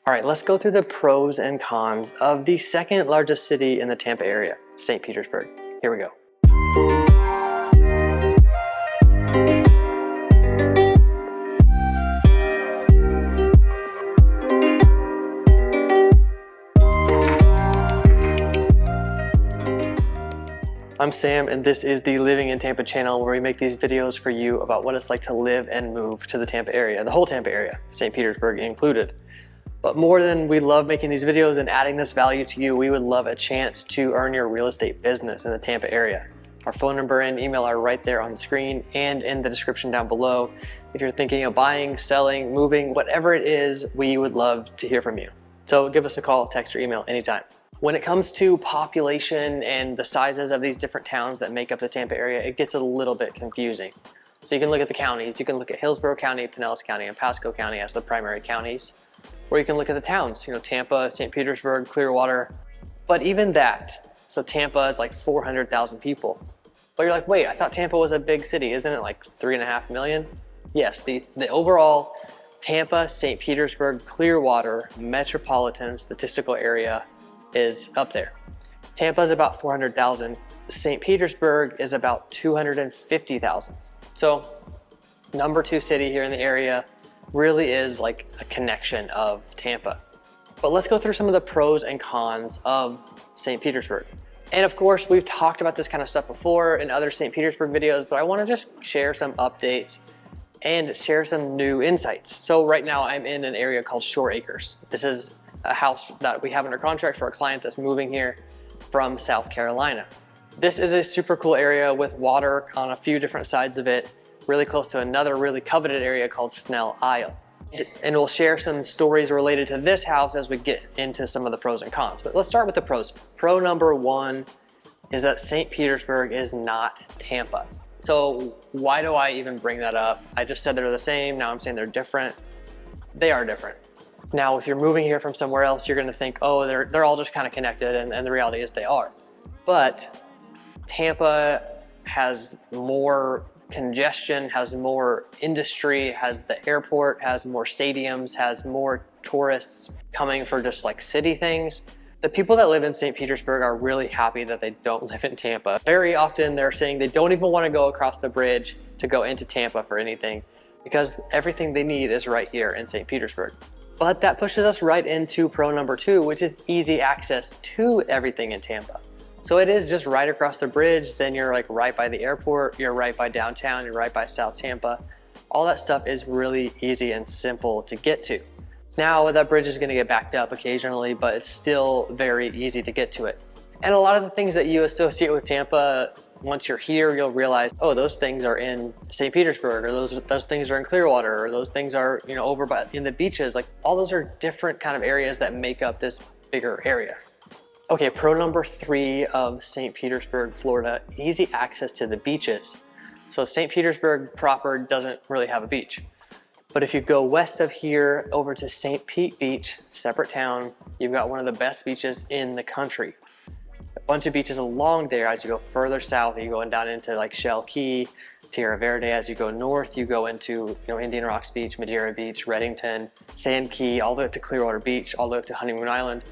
All right, let's go through the pros and cons of the second largest city in the Tampa area, St. Petersburg. Here we go. I'm Sam, and this is the Living in Tampa channel, where we make these videos for you about what it's like to live and move to the Tampa area, the whole Tampa area, St. Petersburg included. But more than we love making these videos and adding this value to you, we would love a chance to earn your real estate business in the Tampa area. Our phone number and email are right there on the screen and in the description down below. If you're thinking of buying, selling, moving, whatever it is, we would love to hear from you. So give us a call, text, or email anytime. When it comes to population and the sizes of these different towns that make up the Tampa area, it gets a little bit confusing. So you can look at the counties. You can look at Hillsborough County, Pinellas County, and Pasco County as the primary counties. Or you can look at the towns, Tampa, St. Petersburg, Clearwater. But even that, so Tampa is like 400,000 people. But you're like, wait, I thought Tampa was a big city. Isn't it like 3.5 million? Yes, the overall Tampa, St. Petersburg, Clearwater metropolitan statistical area is up there. Tampa is about 400,000. St. Petersburg is about 250,000. So number 2 city here in the area really is like a connection of Tampa. But let's go through some of the pros and cons of St. Petersburg. And of course, we've talked about this kind of stuff before in other St. Petersburg videos, but I want to just share some updates and share some new insights. So right now I'm in an area called Shore Acres. This is a house that we have under contract for a client that's moving here from South Carolina. This is a super cool area with water on a few different sides of it, really close to another really coveted area called Snell Isle. And we'll share some stories related to this house as we get into some of the pros and cons. But let's start with the pros. Pro number 1 is that St. Petersburg is not Tampa. So why do I even bring that up? I just said they're the same, now I'm saying they're different. They are different. Now, if you're moving here from somewhere else, you're gonna think, oh, they're all just kind of connected, and the reality is they are. But Tampa has more congestion, has more industry, has the airport, has more stadiums, has more tourists coming for just like city things. The people that live in St. Petersburg are really happy that they don't live in Tampa. Very often they're saying they don't even want to go across the bridge to go into Tampa for anything, because everything they need is right here in St. Petersburg. But that pushes us right into pro number 2, which is easy access to everything in Tampa. So it is just right across the bridge, then you're like right by the airport, you're right by downtown, you're right by South Tampa. All that stuff is really easy and simple to get to. Now that bridge is gonna get backed up occasionally, but it's still very easy to get to it. And a lot of the things that you associate with Tampa, once you're here, you'll realize, oh, those things are in St. Petersburg, or those things are in Clearwater, or those things are over by in the beaches. Like, all those are different kind of areas that make up this bigger area. Okay, pro number 3 of St. Petersburg, Florida, easy access to the beaches. So St. Petersburg proper doesn't really have a beach. But if you go west of here over to St. Pete Beach, separate town, you've got one of the best beaches in the country. A bunch of beaches along there. As you go further south, you go down into like Shell Key, Tierra Verde. As you go north, you go into Indian Rocks Beach, Madeira Beach, Reddington, Sand Key, all the way up to Clearwater Beach, all the way up to Honeymoon Island.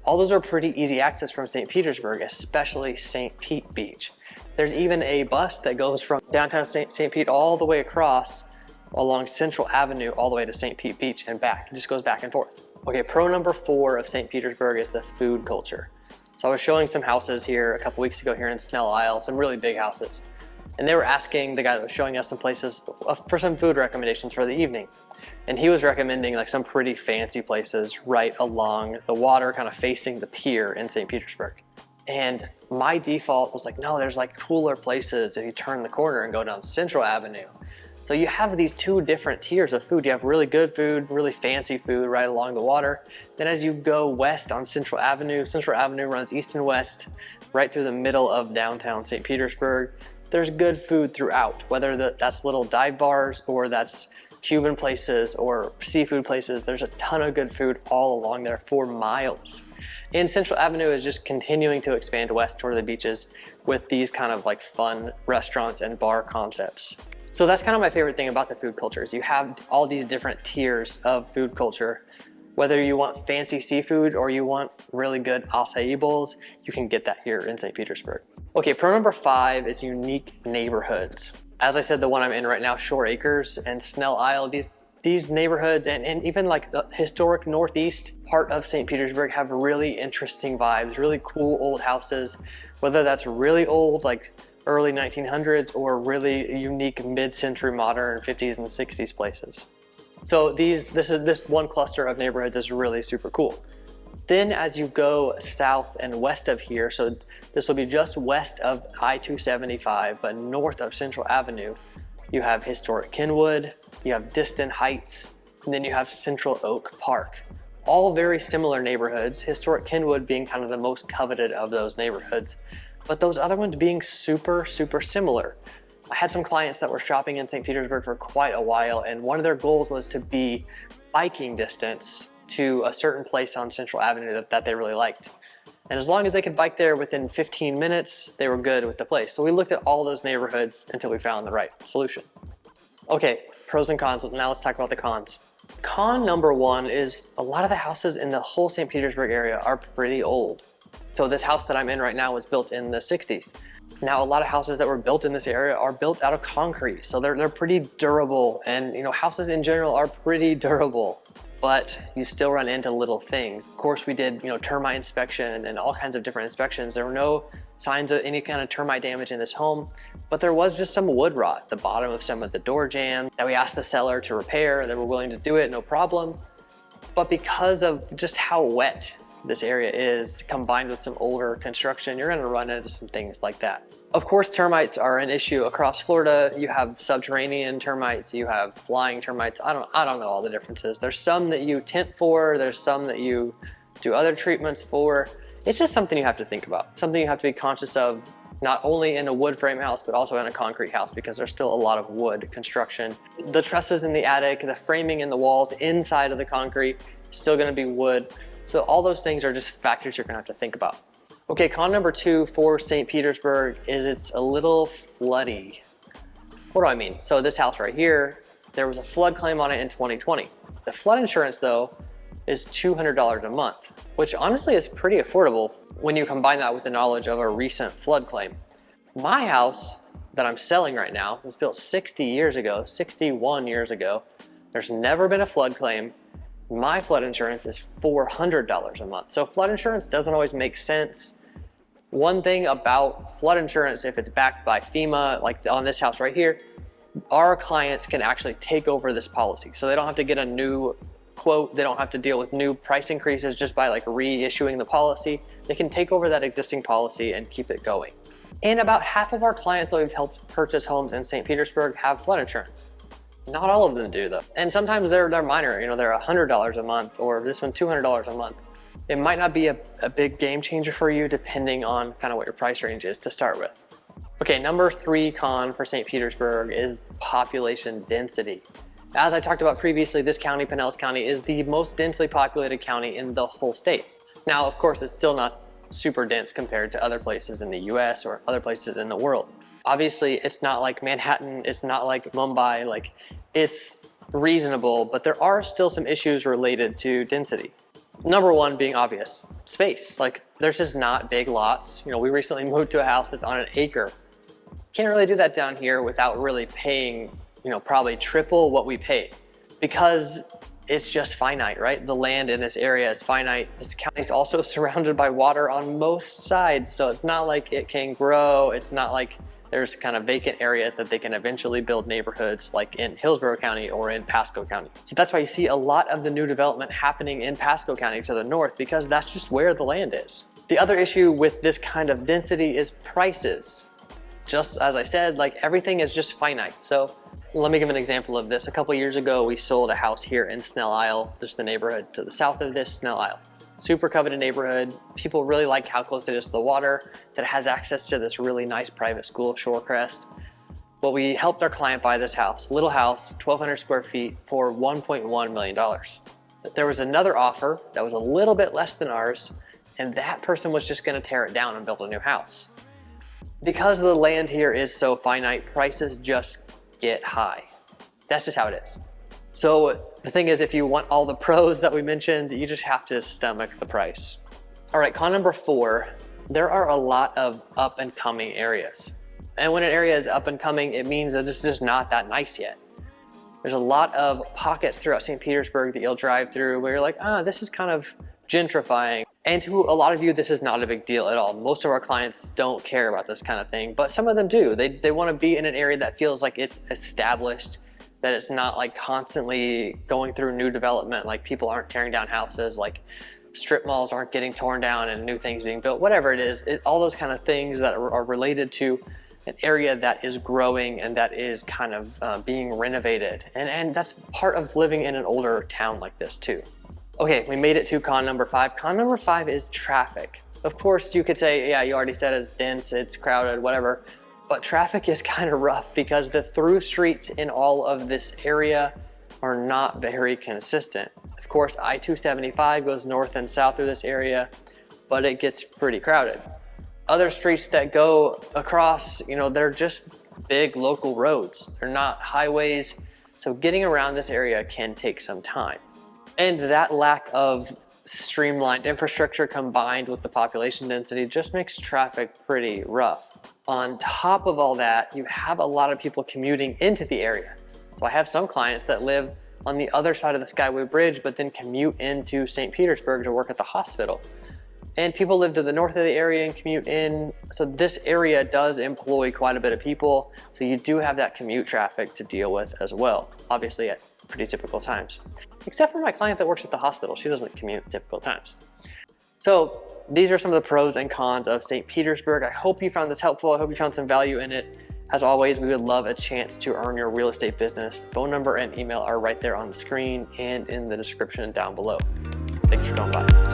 All those are pretty easy access from St. Petersburg, especially St. Pete Beach. There's even a bus that goes from downtown St. Pete all the way across along Central Avenue all the way to St. Pete Beach and back. It just goes back and forth. Okay, pro number 4 of St. Petersburg is the food culture. So I was showing some houses here a couple weeks ago here in Snell Isle, some really big houses. And they were asking the guy that was showing us some places for some food recommendations for the evening. And he was recommending like some pretty fancy places right along the water, kind of facing the pier in St. Petersburg. And my default was like, no, there's like cooler places if you turn the corner and go down Central Avenue. So you have these 2 different tiers of food. You have really good food, really fancy food right along the water. Then as you go west on Central Avenue runs east and west right through the middle of downtown St. Petersburg. There's good food throughout, whether that's little dive bars or that's Cuban places or seafood places. There's a ton of good food all along there for miles. And Central Avenue is just continuing to expand west toward the beaches with these kind of like fun restaurants and bar concepts. So that's kind of my favorite thing about the food culture is you have all these different tiers of food culture Whether you want fancy seafood or you want really good acai bowls, you can get that here in St. Petersburg. Okay, pro number 5 is unique neighborhoods. As I said, the one I'm in right now, Shore Acres and Snell Isle, these neighborhoods and even like the historic northeast part of St. Petersburg have really interesting vibes, really cool old houses, whether that's really old, like early 1900s, or really unique mid-century modern 50s and 60s places. So this one cluster of neighborhoods is really super cool. Then as you go south and west of here, so this will be just west of I-275, but north of Central Avenue, you have historic Kenwood, you have Distant Heights, and then you have Central Oak Park. All very similar neighborhoods, historic Kenwood being kind of the most coveted of those neighborhoods, but those other ones being super, super similar. I had some clients that were shopping in St. Petersburg for quite a while, and one of their goals was to be biking distance to a certain place on Central Avenue that they really liked. And as long as they could bike there within 15 minutes, they were good with the place. So we looked at all those neighborhoods until we found the right solution. Okay, pros and cons. Now let's talk about the cons. Con number 1 is a lot of the houses in the whole St. Petersburg area are pretty old. So this house that I'm in right now was built in the 60s. Now a lot of houses that were built in this area are built out of concrete, so they're pretty durable, and houses in general are pretty durable, but you still run into little things. Of course, we did termite inspection and all kinds of different inspections. There were no signs of any kind of termite damage in this home, but there was just some wood rot at the bottom of some of the door jambs that we asked the seller to repair. They were willing to do it, no problem. But because of just how wet this area is, combined with some older construction, you're gonna run into some things like that. Of course, termites are an issue across Florida. You have subterranean termites, you have flying termites. I don't know all the differences. There's some that you tent for, there's some that you do other treatments for. It's just something you have to think about, something you have to be conscious of, not only in a wood frame house, but also in a concrete house, because there's still a lot of wood construction. The trusses in the attic, the framing in the walls inside of the concrete, still gonna be wood. So all those things are just factors you're gonna have to think about. Okay, con number 2 for St. Petersburg is it's a little floody. What do I mean? So this house right here, there was a flood claim on it in 2020. The flood insurance though is $200 a month, which honestly is pretty affordable when you combine that with the knowledge of a recent flood claim. My house that I'm selling right now was built 60 years ago, 61 years ago. There's never been a flood claim. My flood insurance is $400 a month. So flood insurance doesn't always make sense. One thing about flood insurance, if it's backed by FEMA, like on this house right here, our clients can actually take over this policy. So they don't have to get a new quote. They don't have to deal with new price increases just by like reissuing the policy. They can take over that existing policy and keep it going. And about half of our clients that we've helped purchase homes in St. Petersburg have flood insurance. Not all of them do though. And sometimes they're minor, they're $100 a month, or this one $200 a month. It might not be a big game changer for you depending on kind of what your price range is to start with. Okay, number 3 con for St. Petersburg is population density. As I talked about previously, this county, Pinellas County, is the most densely populated county in the whole state. Now, of course, it's still not super dense compared to other places in the US or other places in the world. Obviously, it's not like Manhattan, it's not like Mumbai, like it's reasonable, but there are still some issues related to density. Number 1 being obvious, space. Like there's just not big lots. We recently moved to a house that's on an acre. Can't really do that down here without really paying, probably triple what we paid, because it's just finite, right? The land in this area is finite. This county is also surrounded by water on most sides, so it's not like it can grow. It's not like there's kind of vacant areas that they can eventually build neighborhoods like in Hillsborough County or in Pasco County. So that's why you see a lot of the new development happening in Pasco County to the north, because that's just where the land is. The other issue with this kind of density is prices. Just as I said, like everything is just finite. So let me give an example of this. A couple years ago, we sold a house here in Snell Isle, just the neighborhood to the south of this, Snell Isle. Super coveted neighborhood. People really like how close it is to the water, that it has access to this really nice private school, Shorecrest. Well, we helped our client buy this house, little house, 1,200 square feet for $1.1 million. There was another offer that was a little bit less than ours, and that person was just gonna tear it down and build a new house. Because the land here is so finite, prices just get high. That's just how it is. So the thing is, if you want all the pros that we mentioned, you just have to stomach the price. All right, con number 4, there are a lot of up and coming areas. And when an area is up and coming, it means that it's just not that nice yet. There's a lot of pockets throughout St. Petersburg that you'll drive through where you're like, this is kind of gentrifying. And to a lot of you, this is not a big deal at all. Most of our clients don't care about this kind of thing, but some of them do. They want to be in an area that feels like it's established, that it's not like constantly going through new development, like people aren't tearing down houses, like strip malls aren't getting torn down and new things being built, whatever it is, all those kind of things that are related to an area that is growing and that is kind of being renovated. And that's part of living in an older town like this too. Okay, we made it to con number 5. Con number 5 is traffic. Of course, you could say, yeah, you already said it's dense, it's crowded, whatever, but traffic is kind of rough because the through streets in all of this area are not very consistent. Of course, I-275 goes north and south through this area, but it gets pretty crowded. Other streets that go across, they're just big local roads. They're not highways. So getting around this area can take some time. And that lack of streamlined infrastructure combined with the population density just makes traffic pretty rough. On top of all that, you have a lot of people commuting into the area. So I have some clients that live on the other side of the Skyway Bridge, but then commute into St. Petersburg to work at the hospital. And people live to the north of the area and commute in. So this area does employ quite a bit of people. So you do have that commute traffic to deal with as well, obviously at pretty typical times. Except for my client that works at the hospital. She doesn't commute at typical times. So these are some of the pros and cons of St. Petersburg. I hope you found this helpful. I hope you found some value in it. As always, we would love a chance to earn your real estate business. Phone number and email are right there on the screen and in the description down below. Thanks for coming by.